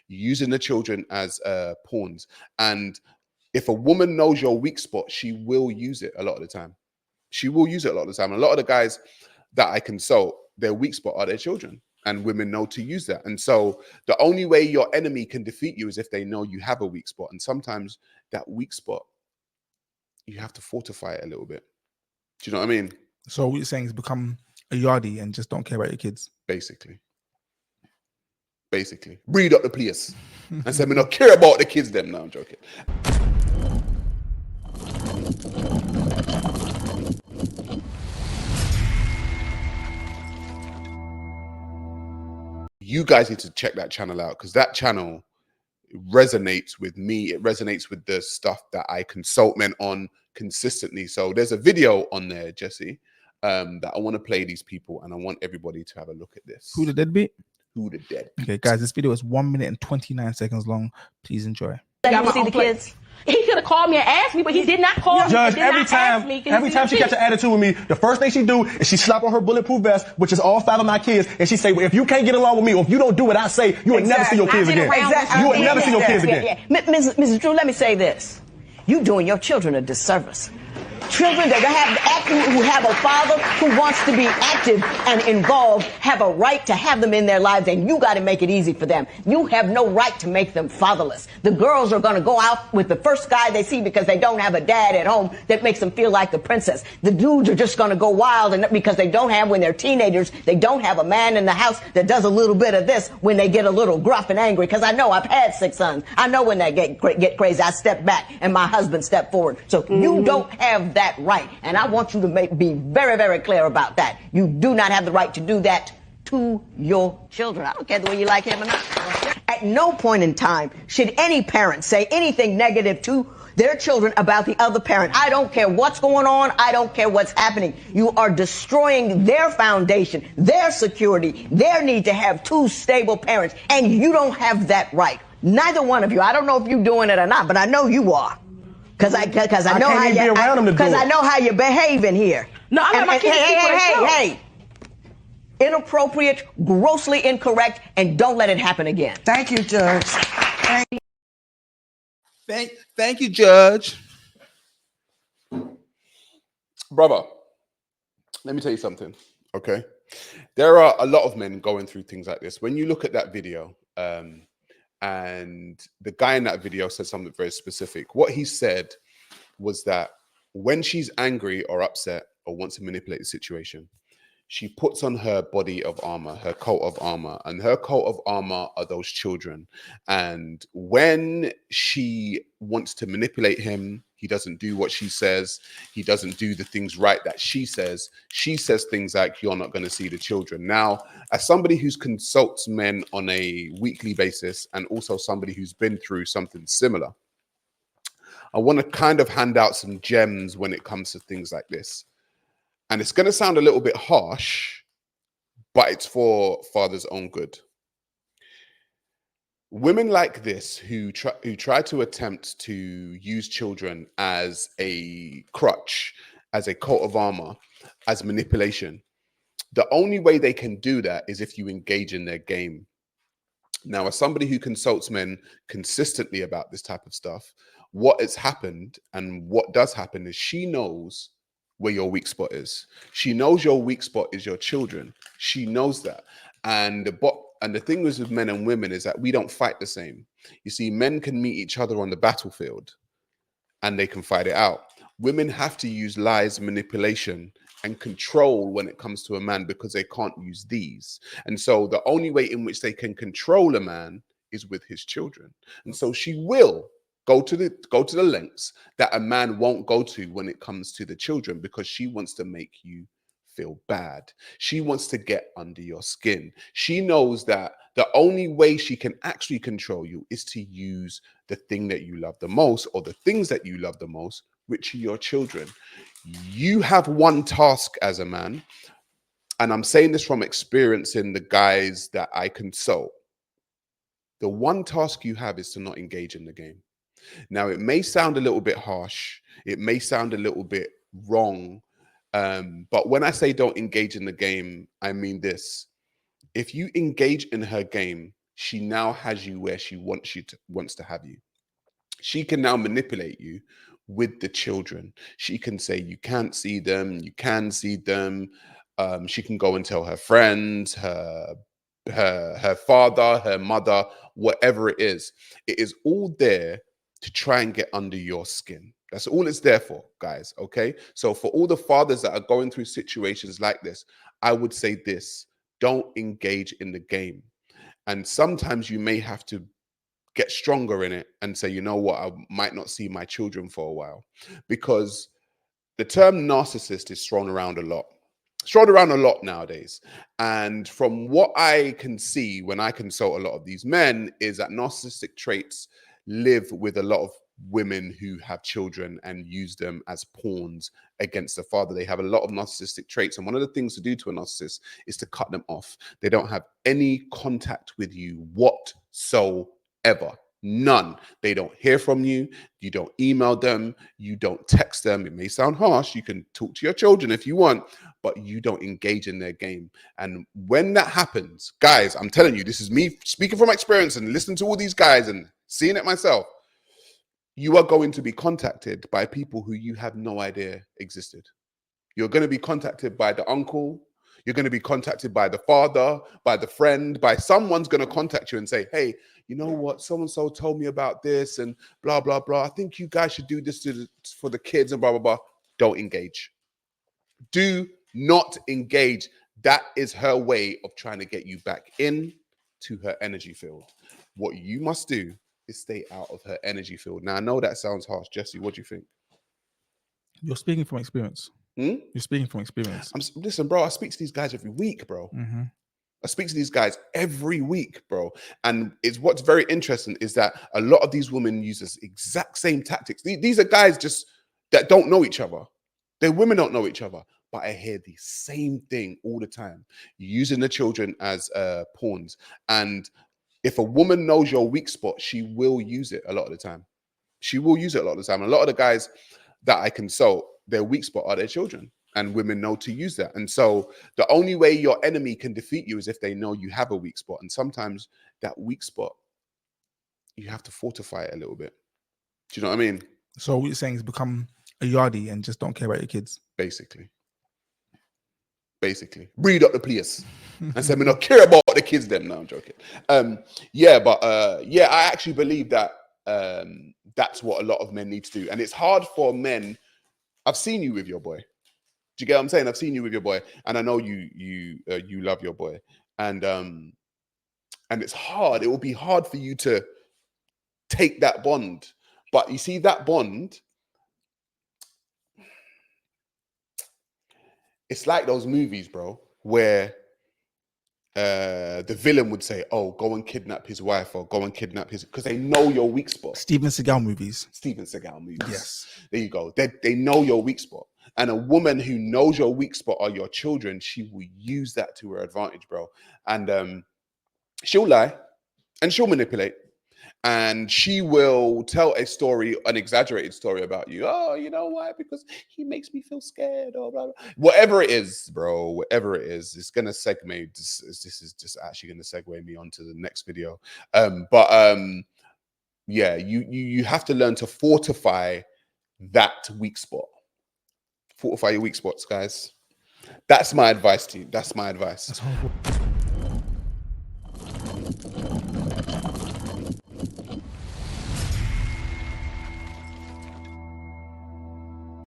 using the children as pawns. And if a woman knows your weak spot, she will use it a lot of the time. She will use it a lot of the time. A lot of the guys that I consult, their weak spot are their children, and women know to use that. And so the only way your enemy can defeat you is if they know you have a weak spot. And sometimes that weak spot, you have to fortify it a little bit. Do you know what I mean? So what you're saying is become a yardie and just don't care about your kids. Basically. Breed up the place and say, me not care about the kids them. No, I'm joking. You guys need to check that channel out, because that channel resonates with me. It resonates with the stuff that I consult men on consistently. So there's a video on there, Jesse, that I want to play these people, and I want everybody to have a look at this. Who the deadbeat? Who the deadbeat? Okay, guys, this video is 1 minute and 29 seconds long. Please enjoy. Let me see the kids. He could have called me and asked me, but he did not call me. Judge, every time she catch an attitude with me, the first thing she do is she slap on her bulletproof vest, which is all 5 of my kids, and she say, well, if you can't get along with me, or if you don't do what I say, you will never see your kids again. You will never see your kids again. Mrs. Drew, let me say this. You doing your children a disservice. Children that who have a father who wants to be active and involved have a right to have them in their lives, and you got to make it easy for them. You have no right to make them fatherless. The girls are going to go out with the first guy they see because they don't have a dad at home that makes them feel like the princess. The dudes are just going to go wild, and because they don't have, when they're teenagers, they don't have a man in the house that does a little bit of this when they get a little gruff and angry. Because I know I've had 6 sons. I know when they get crazy, I step back and my husband step forward. So you don't have that right, and I want you to be very, very clear about that. You do not have the right to do that to your children. I don't care the way you like him or not. At no point in time should any parent say anything negative to their children about the other parent. I don't care what's going on. I don't care what's happening. You are destroying their foundation, their security, their need to have 2 stable parents, and you don't have that right. Neither one of you. I don't know if you're doing it or not, but I know you are. Because I know how you I know how you behave in here. No, I'm not hey. Inappropriate, grossly incorrect, and don't let it happen again. Thank you, Judge. Thank you, Judge. Brother, let me tell you something, okay? There are a lot of men going through things like this. When you look at that video, and the guy in that video said something very specific. What he said was that when she's angry or upset or wants to manipulate the situation, she puts on her body of armor, her coat of armor, and her coat of armor are those children. And when she wants to manipulate him, he doesn't do what she says. He doesn't do the things right that she says. She says things like, you're not going to see the children. Now, as somebody who consults men on a weekly basis, and also somebody who's been through something similar, I want to kind of hand out some gems when it comes to things like this. And it's going to sound a little bit harsh, but it's for father's own good. Women like this who try to attempt to use children as a crutch, as a coat of armor, as manipulation, the only way they can do that is if you engage in their game. Now, as somebody who consults men consistently about this type of stuff, what has happened and what does happen is she knows where your weak spot is. She knows your weak spot is your children. She knows that. And the thing is with men and women is that we don't fight the same. You see, men can meet each other on the battlefield and they can fight it out. Women have to use lies, manipulation, and control when it comes to a man because they can't use these. And so the only way in which they can control a man is with his children. And so she will go to the lengths that a man won't go to when it comes to the children, because she wants to make you feel bad. She wants to get under your skin. She knows that the only way she can actually control you is to use the thing that you love the most, or the things that you love the most, which are your children. You have one task as a man, and I'm saying this from experience in the guys that I consult. The one task you have is to not engage in the game. Now, it may sound a little bit harsh. It may sound a little bit wrong. But when I say don't engage in the game, I mean this. If you engage in her game, she now has you where she wants to have you. She can now manipulate you with the children. She can say you can't see them, you can see them. She can go and tell her friends, her father, her mother, whatever it is. It is all there to try and get under your skin. That's all it's there for, guys. Okay. So for all the fathers that are going through situations like this, I would say this: don't engage in the game. And sometimes you may have to get stronger in it and say, you know what, I might not see my children for a while, because the term narcissist is thrown around a lot. It's thrown around a lot nowadays. And from what I can see when I consult a lot of these men is that narcissistic traits live with a lot of women who have children and use them as pawns against the father. They have a lot of narcissistic traits. And one of the things to do to a narcissist is to cut them off. They don't have any contact with you whatsoever. None. They don't hear from you. You don't email them. You don't text them. It may sound harsh. You can talk to your children if you want, but you don't engage in their game. And when that happens, guys, I'm telling you, this is me speaking from experience and listening to all these guys and seeing it myself. You are going to be contacted by people who you have no idea existed. You're going to be contacted by the uncle. You're going to be contacted by the father, by the friend, by someone's going to contact you and say, hey, you know what? So-and-so told me about this and blah, blah, blah. I think you guys should do this for the kids and blah, blah, blah. Don't engage. Do not engage. That is her way of trying to get you back in to her energy field. What you must do is stay out of her energy field. Now, I know that sounds harsh. Jesse, what do you think? You're speaking from experience. You're speaking from experience. Listen, bro, I speak to these guys every week, bro. I speak to these guys every week, bro. And it's what's very interesting is that a lot of these women use this exact same tactics. These are guys just that don't know each other. Their women don't know each other. But I hear the same thing all the time, using the children as pawns. And if a woman knows your weak spot, she will use it a lot of the time. She will use it a lot of the time. A lot of the guys that I consult, their weak spot are their children. And women know to use that. And so the only way your enemy can defeat you is if they know you have a weak spot. And sometimes that weak spot, you have to fortify it a little bit. Do you know what I mean? So what you're saying is become a yardie and just don't care about your kids. Basically. Read up the place and say, me not care about the kids them. No, I'm joking. Yeah, I actually believe that that's what a lot of men need to do. And it's hard for men. I've seen you with your boy. Do you get what I'm saying? I've seen you with your boy, and I know you love your boy, and it's hard. It will be hard for you to take that bond, but you see that bond. It's like those movies, bro, where the villain would say, "Oh, go and kidnap his wife," or "Go and kidnap his," because they know your weak spot. Steven Seagal movies. Yes, there you go. They know your weak spot. And a woman who knows your weak spot are your children, she will use that to her advantage, bro. And she'll lie and she'll manipulate. And she will tell a story, an exaggerated story about you. Oh, you know why? Because he makes me feel scared or blah, blah. Whatever it is, bro, whatever it is, it's going to segue. This is just actually going to segue me onto the next video. Yeah, you have to learn to fortify that weak spot. Fortify your weak spots, guys. That's my advice to you. That's my advice. That's horrible.